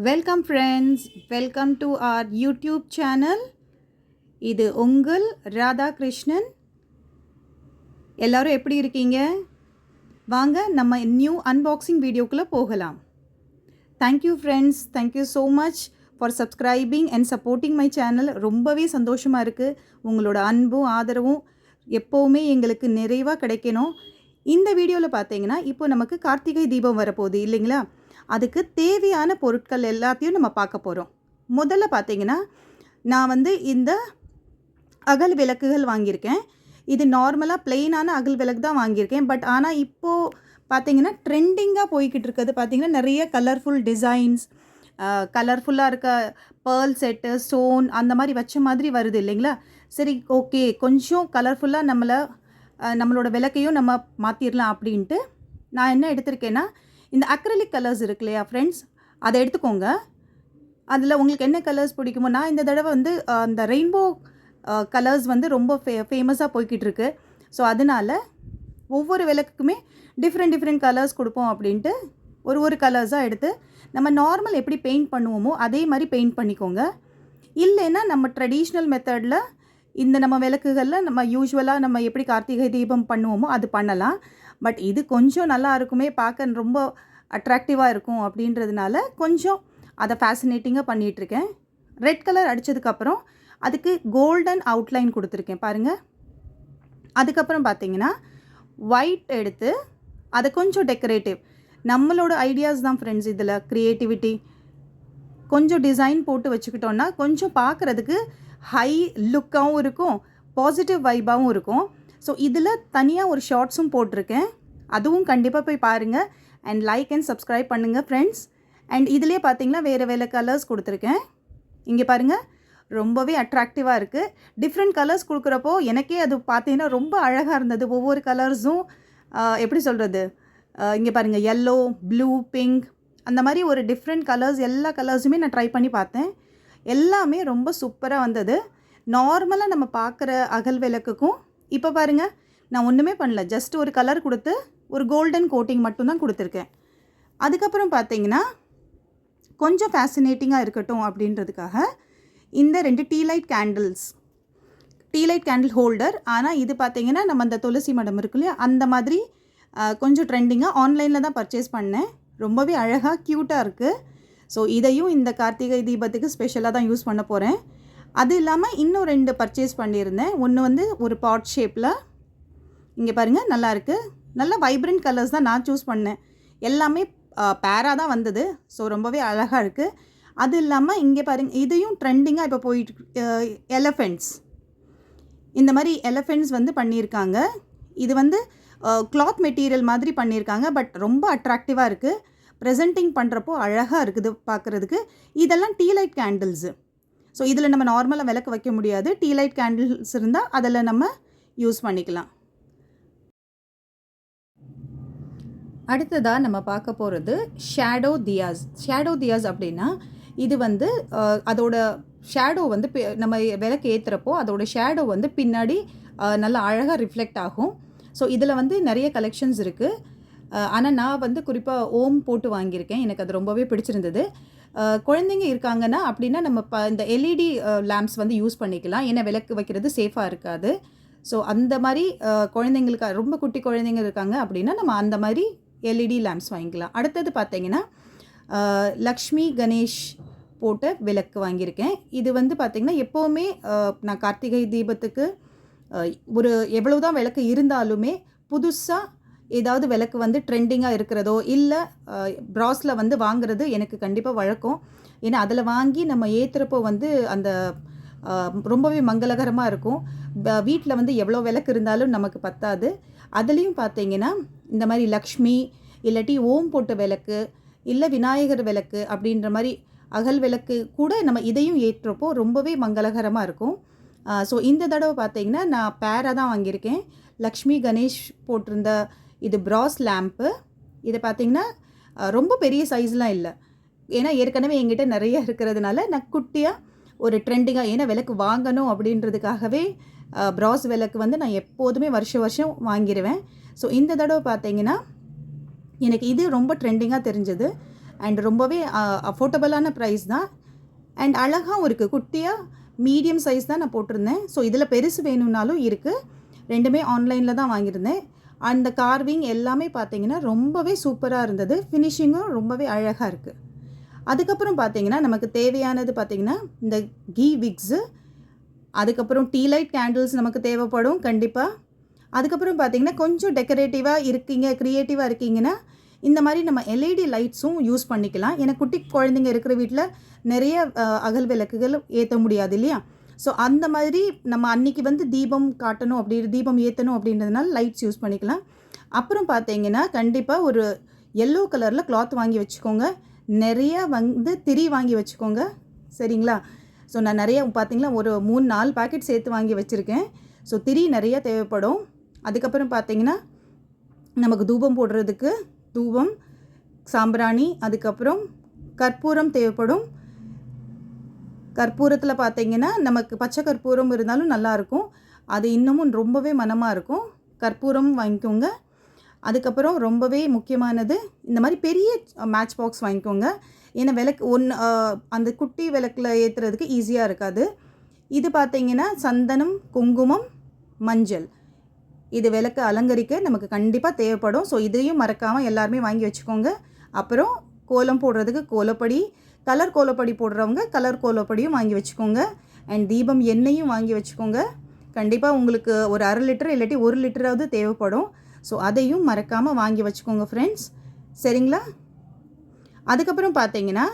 Welcome friends, welcome to our YouTube channel. இது உங்கள் ராதாகிருஷ்ணன். எல்லோரும் எப்படி இருக்கீங்க? வாங்க நம்ம நியூ அன்பாக்சிங் வீடியோக்குள்ளே போகலாம். Thank you friends, thank you so much for subscribing and supporting my channel. ரொம்பவே சந்தோஷமாக இருக்குது. உங்களோட அன்பும் ஆதரவும் எப்போவுமே எங்களுக்கு நிறைவாக கிடைக்கணும். இந்த வீடியோவில் பார்த்தீங்கன்னா இப்போ நமக்கு கார்த்திகை தீபம் வரப்போகுது இல்லைங்களா? அதுக்கு தேவையான பொருட்கள் எல்லாத்தையும் நம்ம பார்க்க போகிறோம். முதல்ல பார்த்தீங்கன்னா நான் இந்த அகல் விளக்குகள் வாங்கியிருக்கேன். இது நார்மலாக பிளெயினான அகல் விளக்கு தான் வாங்கியிருக்கேன். பட் ஆனால் இப்போது பார்த்தீங்கன்னா ட்ரெண்டிங்காக போய்கிட்டு இருக்கிறது பார்த்தீங்கன்னா நிறைய கலர்ஃபுல் டிசைன்ஸ், கலர்ஃபுல்லாக இருக்க பேர்ல் செட்டு, ஸ்டோன் அந்த மாதிரி வச்ச மாதிரி வருது இல்லைங்களா? சரி, ஓகே, கொஞ்சம் கலர்ஃபுல்லாக நம்மளோட விளக்கையும் நம்ம மாற்றிடலாம் அப்படின்ட்டு நான் என்ன எடுத்திருக்கேன்னா, இந்த அக்ரிலிக் கலர்ஸ் இருக்கு இல்லையா ஃப்ரெண்ட்ஸ், அதை எடுத்துக்கோங்க. அதில் உங்களுக்கு என்ன கலர்ஸ் பிடிக்குமோ, நான் இந்த தடவை அந்த ரெயின்போ கலர்ஸ் ரொம்ப ஃபேமஸாக போய்கிட்டு இருக்கு. ஸோ அதனால் ஒவ்வொரு விளக்குக்குமே டிஃப்ரெண்ட் கலர்ஸ் கொடுப்போம் அப்படின்ட்டு ஒரு கலர்ஸாக எடுத்து நம்ம நார்மல் எப்படி பெயிண்ட் பண்ணுவோமோ அதே மாதிரி பெயிண்ட் பண்ணிக்கோங்க. இல்லைன்னா நம்ம ட்ரெடிஷ்னல் மெத்தடில் நம்ம விளக்குகளில் நம்ம யூஸ்வலாக நம்ம எப்படி கார்த்திகை தீபம் பண்ணுவோமோ அது பண்ணலாம். பட் இது கொஞ்சம் நல்லா இருக்குமே, பார்க்க ரொம்ப அட்ராக்டிவாக இருக்கும் அப்படின்றதுனால கொஞ்சம் அதை ஃபேசினேட்டிங்காக பண்ணிகிட்ருக்கேன். ரெட் கலர் அடித்ததுக்கப்புறம் அதுக்கு கோல்டன் அவுட்லைன் கொடுத்துருக்கேன் பாருங்கள். அதுக்கப்புறம் பார்த்தீங்கன்னா ஒயிட் எடுத்து அதை கொஞ்சம் டெக்கரேட்டிவ், நம்மளோட ஐடியாஸ் தான் ஃப்ரெண்ட்ஸ். இதில் க்ரியேட்டிவிட்டி கொஞ்சம் டிசைன் போட்டு வச்சுக்கிட்டோன்னா கொஞ்சம் பார்க்குறதுக்கு ஹை லுக்காகவும் இருக்கும், பாசிட்டிவ் வைபாகவும் இருக்கும். ஸோ இதில் தனியாக ஒரு ஷார்ட்ஸும் போட்டிருக்கேன், அதுவும் கண்டிப்பாக போய் பாருங்கள். அண்ட் லைக் அண்ட் சப்ஸ்கிரைப் பண்ணுங்கள் ஃப்ரெண்ட்ஸ். அண்ட் இதிலே பார்த்தீங்கன்னா வேறு கலர்ஸ் கொடுத்துருக்கேன். இங்கே பாருங்கள், ரொம்பவே அட்ராக்டிவாக இருக்குது. டிஃப்ரெண்ட் கலர்ஸ் கொடுக்குறப்போ எனக்கே அது பார்த்தீங்கன்னா ரொம்ப அழகாக இருந்தது. ஒவ்வொரு கலர்ஸும் எப்படி சொல்கிறது, இங்கே பாருங்கள், எல்லோ, ப்ளூ, பிங்க், அந்த மாதிரி ஒரு டிஃப்ரெண்ட் கலர்ஸ், எல்லா கலர்ஸுமே நான் ட்ரை பண்ணி பார்த்தேன். எல்லாமே ரொம்ப சூப்பராக வந்தது. நார்மலாக நம்ம பார்க்குற அகல் விளக்குக்கும் இப்போ பாருங்கள், நான் ஒன்றுமே பண்ணல, ஜஸ்ட் ஒரு கலர் கொடுத்து ஒரு கோல்டன் கோட்டிங் மட்டும்தான் கொடுத்துருக்கேன். அதுக்கப்புறம் பார்த்தீங்கன்னா கொஞ்சம் ஃபேசினேட்டிங்காக இருக்கட்டும் அப்படின்றதுக்காக இந்த 2 டீ லைட் கேண்டில் ஹோல்டர். ஆனால் இது பார்த்தீங்கன்னா நம்ம அந்த துளசி மடம் இருக்கு இல்லையா, அந்த மாதிரி கொஞ்சம் ட்ரெண்டிங்காக ஆன்லைனில் தான் பர்ச்சேஸ் பண்ணேன். ரொம்பவே அழகாக க்யூட்டாக இருக்குது. ஸோ இதையும் இந்த கார்த்திகை தீபத்துக்கு ஸ்பெஷலாக தான் யூஸ் பண்ண போகிறேன். அது இல்லாமல் இன்னும் 2 பர்ச்சேஸ் பண்ணியிருந்தேன். ஒன்று ஒரு பாட் ஷேப்பில், இங்கே பாருங்கள், நல்லாயிருக்கு. நல்ல வைப்ரண்ட் கலர்ஸ் தான் நான் சூஸ் பண்ணேன். எல்லாமே பேராக தான் வந்தது. ஸோ ரொம்பவே அழகாக இருக்குது. அது இல்லாமல் இங்கே பாருங்கள், இதையும் ட்ரெண்டிங்காக இப்போ போயிட்டு எலஃபெண்ட்ஸ், இந்த மாதிரி எலஃபெண்ட்ஸ் பண்ணியிருக்காங்க. இது கிளாத் மெட்டீரியல் மாதிரி பண்ணியிருக்காங்க. பட் ரொம்ப அட்ராக்டிவாக இருக்குது. ப்ரெசென்டிங் பண்ணுறப்போ அழகாக இருக்குது பார்க்குறதுக்கு. இதெல்லாம் டீ லைட் கேண்டில்ஸு. ஸோ இதில் நம்ம நார்மலாக விளக்கு வைக்க முடியாது. டீ லைட் கேண்டில்ஸ் இருந்தால் அதில் நம்ம யூஸ் பண்ணிக்கலாம். அடுத்ததாக நம்ம பார்க்க போகிறது ஷேடோ தியாஸ் அப்படின்னா இது அதோட ஷேடோ நம்ம விளக்கு ஏற்றுறப்போ அதோட ஷேடோ பின்னாடி நல்லா அழகாக ரிஃப்ளெக்ட் ஆகும். ஸோ இதில் நிறைய கலெக்ஷன்ஸ் இருக்குது. ஆனால் நான் குறிப்பாக ஓம் போட்டு வாங்கியிருக்கேன். எனக்கு அது ரொம்பவே பிடிச்சிருந்தது. குழந்தைங்க இருக்காங்கன்னா அப்படின்னா நம்ம இந்த எல்இடி லேம்ப்ஸ் யூஸ் பண்ணிக்கலாம். ஏன்னா விளக்கு வைக்கிறது சேஃபாக இருக்காது. ஸோ அந்த மாதிரி குழந்தைங்களுக்கு, ரொம்ப குட்டி குழந்தைங்க இருக்காங்க அப்படின்னா நம்ம அந்த மாதிரி எல்இடி லேம்ப்ஸ் வாங்கிக்கலாம். அடுத்தது பார்த்தீங்கன்னா லக்ஷ்மி கணேஷ் போட்ட விளக்கு வாங்கியிருக்கேன். இது பார்த்திங்கன்னா எப்போவுமே நான் கார்த்திகை தீபத்துக்கு ஒரு எவ்வளோ தான் விளக்கு இருந்தாலுமே புதுசாக ஏதாவது விளக்கு ட்ரெண்டிங்காக இருக்கிறதோ இல்லை ப்ராஸில் வாங்குறது எனக்கு கண்டிப்பாக வழக்கம். ஏன்னா அதில் வாங்கி நம்ம ஏற்றுறப்போ அந்த ரொம்பவே மங்களகரமாக இருக்கும். வீட்டில் எவ்வளோ விளக்கு இருந்தாலும் நமக்கு பத்தாது. அதுலேயும் பார்த்தீங்கன்னா இந்த மாதிரி லக்ஷ்மி இல்லாட்டி ஓம் போட்ட விளக்கு இல்லை விநாயகர் விளக்கு அப்படின்ற மாதிரி அகல் விளக்கு கூட நம்ம இதையும் ஏற்றுறப்போ ரொம்பவே மங்களகரமாக இருக்கும். ஸோ இந்த தடவை பார்த்தீங்கன்னா நான் பேராக தான் வாங்கியிருக்கேன். லக்ஷ்மி கணேஷ் போட்டிருந்த இது ப்ராஸ் லேம்ப்பு. இதை பார்த்திங்கன்னா ரொம்ப பெரிய சைஸ்லாம் இல்லை, ஏன்னா ஏற்கனவே எங்கிட்ட நிறைய இருக்கிறதுனால நான் குட்டியாக ஒரு ட்ரெண்டிங்காக, ஏன்னா விளக்கு வாங்கணும் அப்படின்றதுக்காகவே ப்ராஸ் விளக்கு நான் எப்போதுமே வருஷம் வாங்கிடுவேன். ஸோ இந்த தடவை பார்த்திங்கன்னா எனக்கு இது ரொம்ப ட்ரெண்டிங்காக தெரிஞ்சது. அண்ட் ரொம்பவே அஃபோர்டபுளான ப்ரைஸ் தான். அண்ட் அழகாகவும் இருக்குது. குட்டியாக மீடியம் சைஸ் தான் நான் போட்டிருந்தேன். ஸோ இதில் பெருசு வேணும்னாலும் இருக்குது. ரெண்டுமே ஆன்லைனில் தான் வாங்கியிருந்தேன். அந்த கார்விங் எல்லாமே பார்த்தீங்கன்னா ரொம்பவே சூப்பராக இருந்தது. ஃபினிஷிங்கும் ரொம்பவே அழகாக இருக்குது. அதுக்கப்புறம் பார்த்தீங்கன்னா நமக்கு தேவையானது பார்த்தீங்கன்னா இந்த கீ விக்ஸு, அதுக்கப்புறம் டீ லைட் கேண்டில்ஸ் நமக்கு தேவைப்படும் கண்டிப்பாக. அதுக்கப்புறம் பார்த்தீங்கன்னா கொஞ்சம் டெக்கரேட்டிவாக இருக்கீங்க, க்ரியேட்டிவாக இருக்கீங்கன்னா இந்த மாதிரி நம்ம எல்இடி லைட்ஸும் யூஸ் பண்ணிக்கலாம். ஏன்னா குட்டி குழந்தைங்க இருக்கிற வீட்டில் நிறைய அகல் விளக்குகள் ஏற்ற முடியாது இல்லையா? ஸோ அந்த மாதிரி நம்ம அன்றைக்கி வந்து தீபம் காட்டணும் தீபம் ஏற்றணும் அப்படின்றதுனால லைட்ஸ் யூஸ் பண்ணிக்கலாம். அப்புறம் பார்த்தீங்கன்னா கண்டிப்பாக ஒரு எல்லோ கலரில் கிளாத் வாங்கி வச்சுக்கோங்க. நிறைய வந்து திரி வாங்கி வச்சுக்கோங்க, சரிங்களா? ஸோ நான் நிறைய பார்த்தீங்களா ஒரு 3-4 பேக்கெட் சேர்த்து வாங்கி வச்சுருக்கேன். ஸோ திரி நிறைய தேவைப்படும். அதுக்கப்புறம் பார்த்தீங்கன்னா நமக்கு தூபம் போடுறதுக்கு தூபம், சாம்பிராணி, அதுக்கப்புறம் கற்பூரம் தேவைப்படும். கற்பூரத்தில் பார்த்தீங்கன்னா நமக்கு பச்சை கற்பூரம் இருந்தாலும் நல்லாயிருக்கும். அது இன்னமும் ரொம்பவே மணமாக இருக்கும். கற்பூரம் வாங்கிக்கோங்க. அதுக்கப்புறம் ரொம்பவே முக்கியமானது இந்த மாதிரி பெரிய மேட்ச் பாக்ஸ் வாங்கிக்கோங்க. ஏன்னா விளக்கு அந்த குட்டி விளக்கில் ஏற்றுறதுக்கு ஈஸியாக இருக்காது. இது பார்த்தீங்கன்னா சந்தனம், குங்குமம், மஞ்சள், இது விளக்கு அலங்கரிக்க நமக்கு கண்டிப்பாக தேவைப்படும். ஸோ இதையும் மறக்காமல் எல்லாருமே வாங்கி வச்சுக்கோங்க. அப்புறம் கோலம் போடுறதுக்கு கோலப்பொடி, கலர் கோலப்பொடி போடுறவங்க கலர் கோலப்பொடியும் வாங்கி வச்சுக்கோங்க. அண்ட் தீபம் எண்ணெயும் வாங்கி வச்சுக்கோங்க. கண்டிப்பாக உங்களுக்கு ஒரு 1/2 லிட்டர் இல்லாட்டி 1 லிட்டராவது தேவைப்படும். ஸோ அதையும் மறக்காமல் வாங்கி வச்சுக்கோங்க ஃப்ரெண்ட்ஸ், சரிங்களா? அதுக்கப்புறம் பார்த்தீங்கன்னா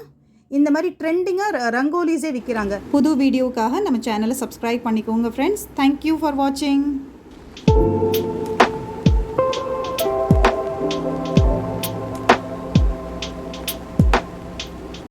இந்த மாதிரி ட்ரெண்டிங்காக ரங்கோலிஸே விற்கிறாங்க. புது வீடியோவுக்காக நம்ம சேனலை சப்ஸ்கிரைப் பண்ணிக்கோங்க ஃப்ரெண்ட்ஸ். தேங்க்யூ ஃபார் வாட்சிங்.